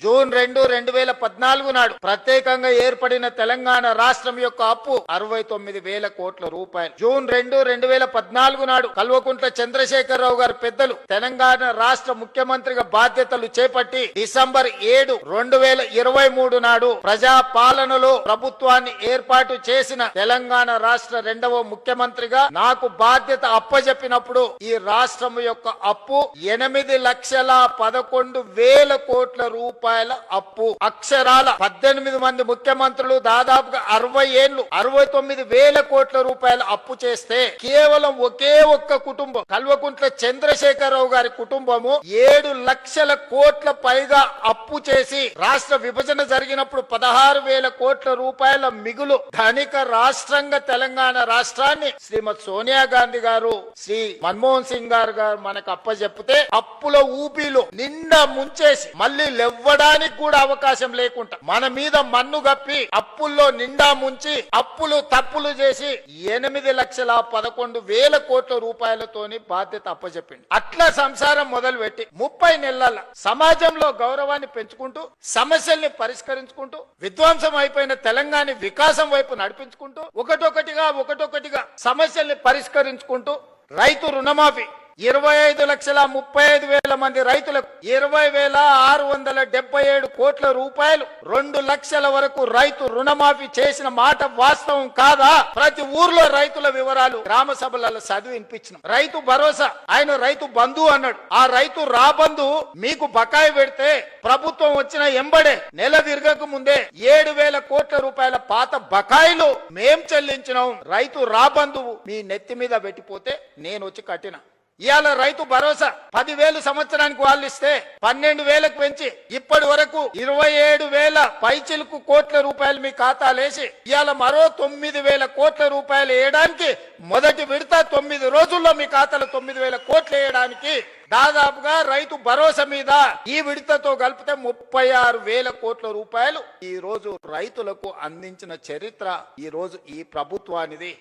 June 2, 2014 నాడు ప్రత్యేకంగా ఏర్పడిన తెలంగాణ రాష్ట్రం యొక్క అప్పు 69,000 కోట్ల రూపాయలు. జూన్ 2, 2014 నాడు కల్వకుంట్ల చంద్రశేఖరరావు గారు పెద్దలు తెలంగాణ రాష్ట్ర ముఖ్యమంత్రిగా బాధ్యతలు చేపట్టి డిసెంబర్ 7, 2023 నాడు ప్రజా పాలనలో ప్రభుత్వాన్ని ఏర్పాటు చేసిన తెలంగాణ రాష్ట్ర రెండవ ముఖ్యమంత్రిగా నాకు బాధ్యత అప్పజెప్పినప్పుడు ఈ రాష్ట్రం యొక్క అప్పు 8,11,000 కోట్ల రూపాయల అప్పు. అక్షరాల 18 మంది ముఖ్యమంత్రులు దాదాపుగా 60 ఏళ్లు 69,000 కోట్ల రూపాయల అప్పు చేస్తే కేవలం ఒకే ఒక్క కుటుంబం కల్వకుంట్ల చంద్రశేఖరరావు గారి కుటుంబము 7 లక్షల కోట్ల పైగా అప్పు చేసి రాష్ట్ర విభజన జరిగినప్పుడు 16,000 కోట్ల రూపాయల మిగులు ధనిక రాష్ట్రంగా తెలంగాణ రాష్ట్రాన్ని శ్రీమతి సోనియా గాంధీ గారు శ్రీ మన్మోహన్ సింగ్ గారు మనకు అప్పచెప్పితే అప్పుల ఊపిలో నిండా ముంచేసి మళ్ళీ లేవ్వడానికి కూడా అవకాశం లేకుండా మన మీద మన్ను గప్పి అప్పుల్లో నిండా ముంచి అప్పులు తప్పులు చేసి 8,11,000 కోట్ల రూపాయలతోని బాధ్యత అప్పచెప్పింది. అట్లా సంసారం మొదలు పెట్టి 30 నెలల సమాజంలో గౌరవాన్ని పెంచుకుంటూ సమస్యల్ని పరిష్కరించుకుంటూ విధ్వంసం అయిపోయిన తెలంగాణ వికాసం వైపు నడిపించుకుంటూ ఒకటొకటిగా సమస్యల్ని పరిష్కరించుకుంటూ రైతు రుణమాఫీ 25,35,000 మంది రైతులకు 20,677 కోట్ల రూపాయలు 2 లక్షల వరకు రైతు రుణమాఫీ చేసిన మాట వాస్తవం కాదా? ప్రతి ఊర్లో రైతుల వివరాలు గ్రామ సభలలో చదివి వినిపించినాం. రైతు భరోసా ఆయన రైతు బంధు అన్నాడు. ఆ రైతు రాబంధు మీకు బకాయి పెడితే ప్రభుత్వం వచ్చిన ఎంబడే నెల తిరగక ముందే 7,000 కోట్ల రూపాయల పాత బకాయిలు మేం చెల్లించినాం. రైతు రాబంధువు మీ నెత్తి మీద పెట్టిపోతే నేను వచ్చి కట్టిన. ఇవాళ రైతు భరోసా 10,000 సంవత్సరానికి వాళ్ళు ఇస్తే 12,000కు పెంచి ఇప్పటి వరకు 27,000 పైచిలుకు కోట్ల రూపాయలు మీ ఖాతాలేసి ఇవాళ మరో 9,000 కోట్ల రూపాయలు వేయడానికి మొదటి విడత 9 రోజుల్లో మీ ఖాతాలో 9,000 కోట్లు వేయడానికి దాదాపుగా రైతు భరోసా మీద ఈ విడతతో కలిపితే 36,000 కోట్ల రూపాయలు ఈ రోజు రైతులకు అందించిన చరిత్ర ఈ రోజు ఈ ప్రభుత్వానిది.